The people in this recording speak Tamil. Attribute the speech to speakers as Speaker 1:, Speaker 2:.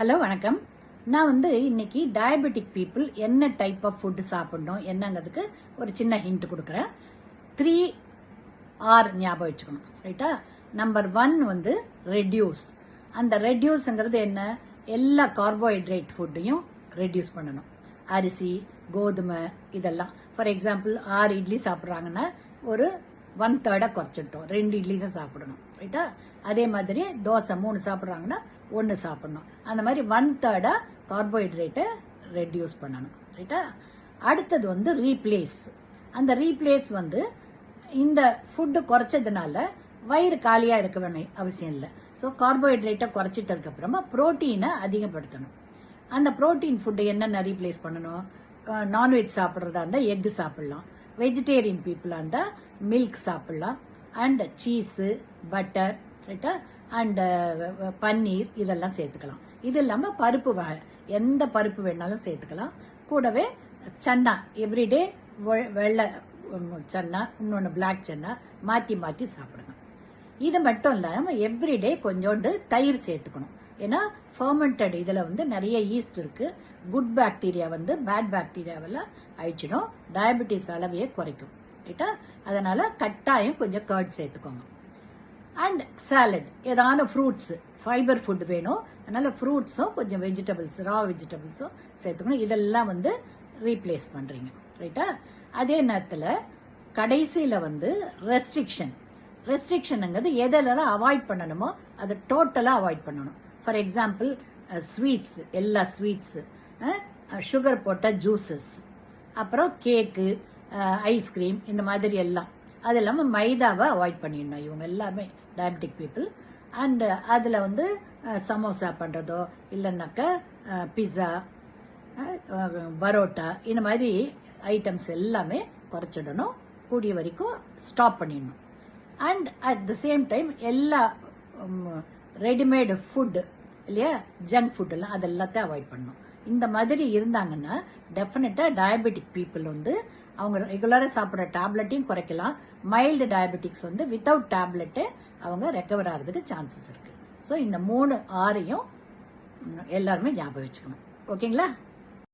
Speaker 1: ஹலோ வணக்கம். நான் இன்னைக்கு டயபெட்டிக் பீப்புள் என்ன டைப் ஆஃப் ஃபுட் சாப்பிடணும் என்னங்கிறதுக்கு ஒரு சின்ன ஹிண்ட் கொடுக்குறேன். 3R ஞாபகம் வச்சுக்கணும், ரைட்டா? Number 1 reduce. அந்த ரெடியூஸ்ங்கிறது என்ன? எல்லா கார்போஹைட்ரேட் ஃபுட்டையும் ரெடியூஸ் பண்ணணும். அரிசி, கோதுமை இதெல்லாம். ஃபார் எக்ஸாம்பிள் 6 இட்லி சாப்பிட்றாங்கன்னா ஒரு 1/3 குறைச்சிட்டோம், 2 இட்லி தான் சாப்பிடணும், ரைட்டா? அதே மாதிரி தோசை 3 சாப்பிட்றாங்கன்னா 1 சாப்பிடணும். அந்த மாதிரி 1/3 கார்போஹைட்ரேட்டை ரெடியூஸ் பண்ணணும், ரைட்டா? அடுத்தது ரீப்ளேஸ். அந்த ரீப்ளேஸ் இந்த ஃபுட்டு குறைச்சதுனால வயிறு காலியாக இருக்க வேண்டிய அவசியம் இல்லை. ஸோ கார்போஹைட்ரேட்டை குறைச்சிட்டதுக்கு அப்புறமா ப்ரோட்டீனை அதிகப்படுத்தணும். அந்த ப்ரோட்டீன் ஃபுட்டு என்னென்ன ரீப்ளேஸ் பண்ணணும்? நான்வெஜ் சாப்பிட்றதா இருந்தால் எக்கு சாப்பிட்லாம், வெஜிடேரியன் பீப்புளாக இருந்தால் மில்க் சாப்பிட்லாம், அண்ட் சீஸு, பட்டர், ரைட்டா, அண்ட் பன்னீர் இதெல்லாம் சேர்த்துக்கலாம். இது இல்லாமல் பருப்பு வகை எந்த பருப்பு வேணாலும் சேர்த்துக்கலாம். கூடவே சன்னா, எவ்ரிடே வெள்ளை சன்னா, இன்னொன்று பிளாக் சன்னா மாற்றி மாற்றி சாப்பிடுங்க. இது மட்டும் இல்லாமல் எவ்ரிடே கொஞ்சோண்டு தயிர் சேர்த்துக்கணும். ஏன்னா ஃபர்மெண்டட் இதில் நிறைய ஈஸ்ட் இருக்கு. குட் பாக்டீரியா பேட் பாக்டீரியாவெல்லாம் அழிச்சிடும், டயபெட்டிஸ் அளவையே குறைக்கும், ரைட்டா? அதனால கட்டாயம் கொஞ்சம் கர்ட் சேர்த்துக்கோங்க. அண்ட் சாலட், ஏதான ஃப்ரூட்ஸ், ஃபைபர் ஃபுட் வேணும், அதனால ஃப்ரூட்ஸும் கொஞ்சம் வெஜிடபிள்ஸ், ரா வெஜிடபிள்ஸும் சேர்த்துக்கணும். இதெல்லாம் ரீப்ளேஸ் பண்றீங்க, ரைட்டா? அதே நேரத்தில் கடைசியில் ரெஸ்ட்ரிக்ஷனுங்கிறது எதெல்லாம் அவாய்ட் பண்ணணுமோ அதை டோட்டலாக அவாய்ட் பண்ணணும். ஃபார் எக்ஸாம்பிள் ஸ்வீட்ஸ், எல்லா ஸ்வீட்ஸ், சுகர் போட்ட ஜூசஸ், அப்புறம் கேக்கு, ஐஸ்கிரீம், இந்த மாதிரி எல்லாம். அது இல்லாமல் மைதாவை அவாய்ட் பண்ணிடணும் இவங்க எல்லாருமே டயபெட்டிக் பீப்புள். அண்ட் அதில் சமோசா பண்ணுறதோ இல்லைன்னாக்கா பிஸா, பரோட்டா, இந்த மாதிரி ஐட்டம்ஸ் எல்லாமே குறைச்சிடணும், கூடிய வரைக்கும் ஸ்டாப் பண்ணிடணும். And at the same time எல்லா ரெடிமேடு ஃபுட்டு இல்லையா, ஜங்க் ஃபுட்டெல்லாம் அதெல்லாத்தையும் அவாய்ட் பண்ணணும். இந்த மாதிரி இருந்தாங்கன்னா டெஃபினட்டாக டயபெட்டிக் பீப்புள் அவங்க ரெகுலராக சாப்பிட்ற டேப்லெட்டையும் குறைக்கலாம். மைல்டு டயபெட்டிக்ஸ் வித்தவுட் டேப்லெட்டு அவங்க ரெக்கவர் ஆகிறதுக்கு சான்சஸ் இருக்கு. ஸோ இந்த 3 R'யும் எல்லாருமே ஞாபகம் வச்சுக்கணும், ஓகேங்களா?